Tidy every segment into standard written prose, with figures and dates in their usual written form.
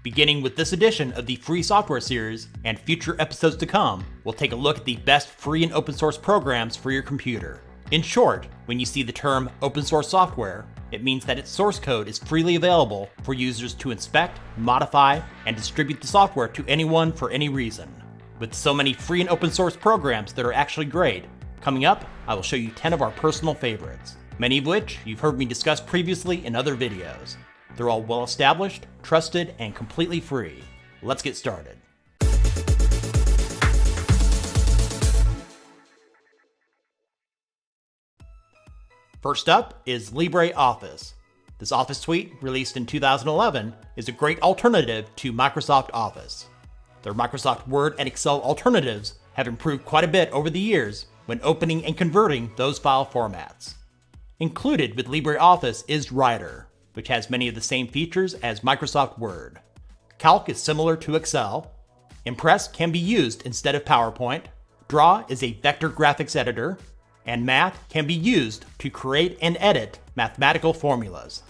Beginning with this edition of the Free Software Series and future episodes to come, we'll take a look at the best free and open source programs for your computer. In short, when you see the term open source software, it means that its source code is freely available for users to inspect, modify, and distribute the software to anyone for any reason. With so many free and open source programs that are actually great, coming up, I will show you 10 of our personal favorites, many of which you've heard me discuss previously in other videos. They're all well established, trusted, and completely free. Let's get started. First up is LibreOffice. This Office suite, released in 2011, is a great alternative to Microsoft Office. Their Microsoft Word and Excel alternatives have improved quite a bit over the years when opening and converting those file formats. Included with LibreOffice is Writer, which has many of the same features as Microsoft Word. Calc is similar to Excel. Impress can be used instead of PowerPoint. Draw is a vector graphics editor. And Math can be used to create and edit mathematical formulas.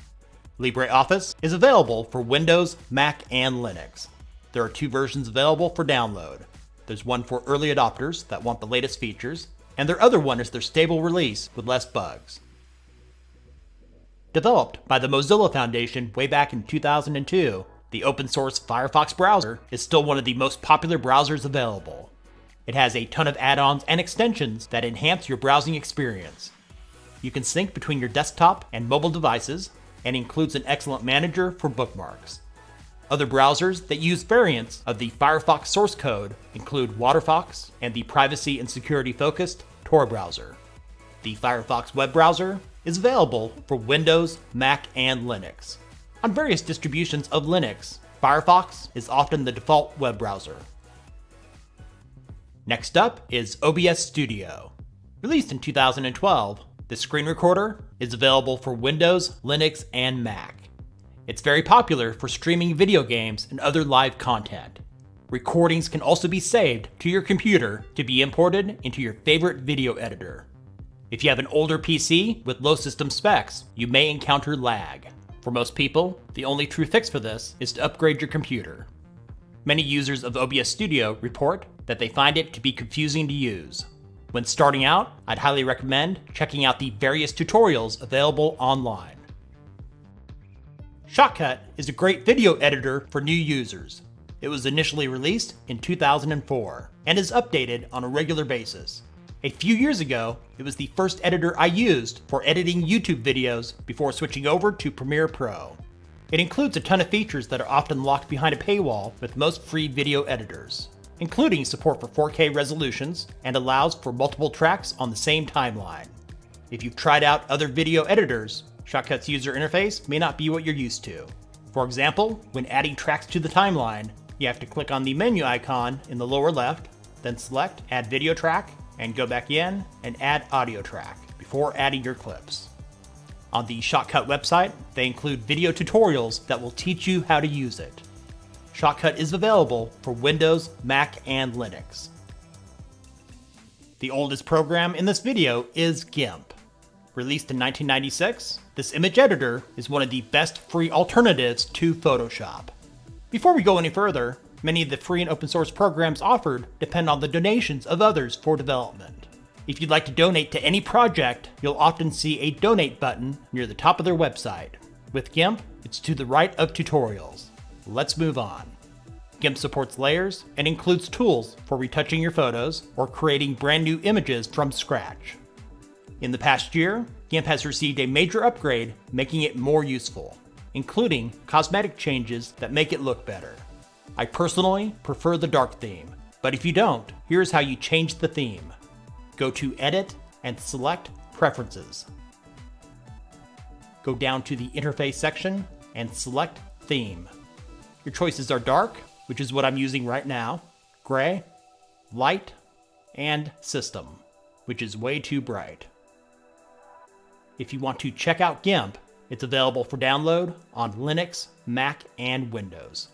LibreOffice is available for Windows, Mac, and Linux. There are 2 versions available for download. There's one for early adopters that want the latest features, and their other one is their stable release with less bugs. Developed by the Mozilla Foundation way back in 2002, the open source Firefox browser is still one of the most popular browsers available. It has a ton of add-ons and extensions that enhance your browsing experience. You can sync between your desktop and mobile devices, and includes an excellent manager for bookmarks. Other browsers that use variants of the Firefox source code include WaterFox and the privacy and security-focused Tor browser. The Firefox web browser is available for Windows, Mac, and Linux. On various distributions of Linux, Firefox is often the default web browser. Next up is OBS Studio. Released in 2012, the screen recorder is available for Windows, Linux, and Mac. It's very popular for streaming video games and other live content. Recordings can also be saved to your computer to be imported into your favorite video editor. If you have an older PC with low system specs, you may encounter lag. For most people, the only true fix for this is to upgrade your computer. Many users of OBS Studio report that they find it to be confusing to use. When starting out, I'd highly recommend checking out the various tutorials available online. Shotcut is a great video editor for new users. It was initially released in 2004 and is updated on a regular basis. A few years ago, it was the first editor I used for editing YouTube videos before switching over to Premiere Pro. It includes a ton of features that are often locked behind a paywall with most free video editors, including support for 4K resolutions and allows for multiple tracks on the same timeline. If you've tried out other video editors, Shotcut's user interface may not be what you're used to. For example, when adding tracks to the timeline, you have to click on the menu icon in the lower left, then select Add Video Track, and go back in and add Audio Track before adding your clips. On the Shotcut website, they include video tutorials that will teach you how to use it. Shotcut is available for Windows, Mac, and Linux. The oldest program in this video is GIMP. Released in 1996, this image editor is one of the best free alternatives to Photoshop. Before we go any further, many of the free and open source programs offered depend on the donations of others for development. If you'd like to donate to any project, you'll often see a donate button near the top of their website. With GIMP, it's to the right of tutorials. Let's move on. GIMP supports layers and includes tools for retouching your photos or creating brand new images from scratch. In the past year, GIMP has received a major upgrade, making it more useful, including cosmetic changes that make it look better. I personally prefer the dark theme, but if you don't, here's how you change the theme. Go to Edit and select Preferences. Go down to the Interface section and select Theme. Your choices are dark, which is what I'm using right now, gray, light, and system, which is way too bright. If you want to check out GIMP, it's available for download on Linux, Mac, and Windows.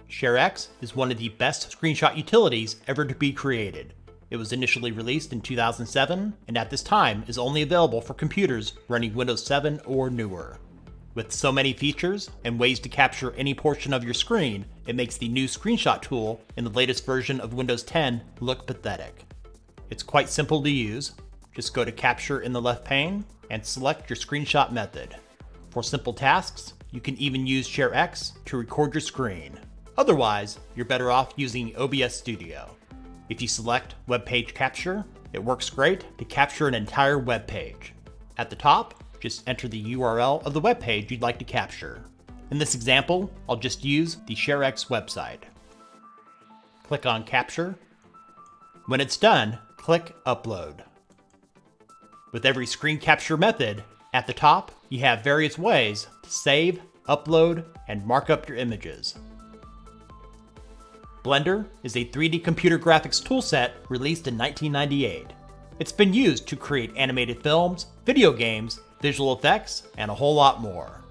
ShareX is one of the best screenshot utilities ever to be created. It was initially released in 2007, and at this time is only available for computers running Windows 7 or newer. With so many features and ways to capture any portion of your screen, it makes the new screenshot tool in the latest version of Windows 10 look pathetic. It's quite simple to use. Just go to Capture in the left pane and select your screenshot method. For simple tasks, you can even use ShareX to record your screen. Otherwise, you're better off using OBS Studio. If you select Web Page Capture, it works great to capture an entire web page. At the top, just enter the URL of the web page you'd like to capture. In this example, I'll just use the ShareX website. Click on Capture. When it's done, click Upload. With every screen capture method, at the top, you have various ways to save, upload, and mark up your images. Blender is a 3D computer graphics toolset released in 1998. It's been used to create animated films, video games, visual effects, and a whole lot more.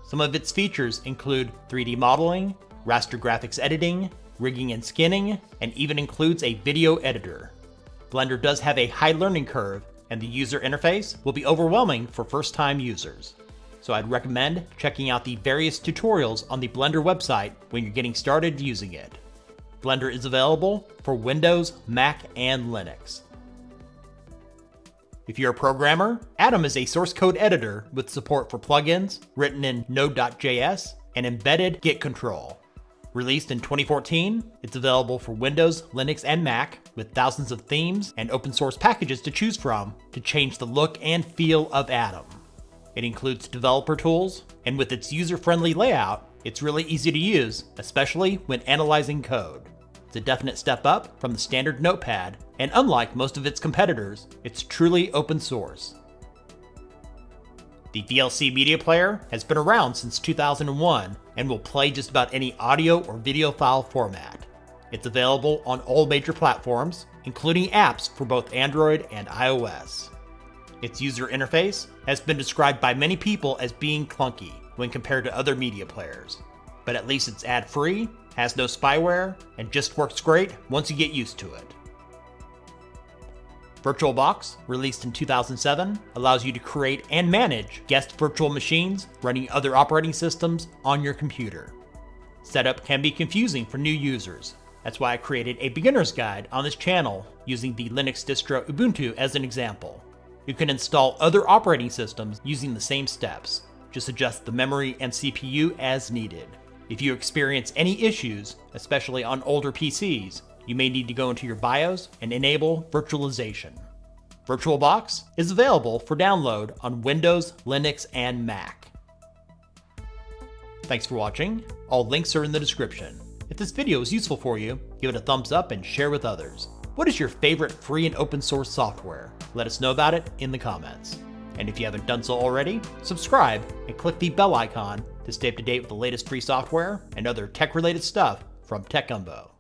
Some of its features include 3D modeling, raster graphics editing, rigging and skinning, and even includes a video editor. Blender does have a high learning curve, and the user interface will be overwhelming for first-time users. So I'd recommend checking out the various tutorials on the Blender website when you're getting started using it. Blender is available for Windows, Mac, and Linux. If you're a programmer, Atom is a source code editor with support for plugins written in Node.js and embedded Git control. Released in 2014, it's available for Windows, Linux, and Mac with thousands of themes and open source packages to choose from to change the look and feel of Atom. It includes developer tools, and with its user-friendly layout, it's really easy to use, especially when analyzing code. It's a definite step up from the standard Notepad, and unlike most of its competitors, it's truly open source. The VLC Media Player has been around since 2001 and will play just about any audio or video file format. It's available on all major platforms, including apps for both Android and iOS. Its user interface has been described by many people as being clunky when compared to other media players, but at least it's ad-free, has no spyware, and just works great once you get used to it. VirtualBox, released in 2007, allows you to create and manage guest virtual machines running other operating systems on your computer. Setup can be confusing for new users. That's why I created a beginner's guide on this channel using the Linux distro Ubuntu as an example. You can install other operating systems using the same steps. Just adjust the memory and CPU as needed. If you experience any issues, especially on older PCs, you may need to go into your BIOS and enable virtualization. VirtualBox is available for download on Windows, Linux, and Mac. Thanks for watching. All links are in the description. If this video was useful for you, give it a thumbs up and share with others. What is your favorite free and open source software? Let us know about it in the comments. And if you haven't done so already, subscribe and click the bell icon to stay up to date with the latest free software and other tech-related stuff from TechGumbo.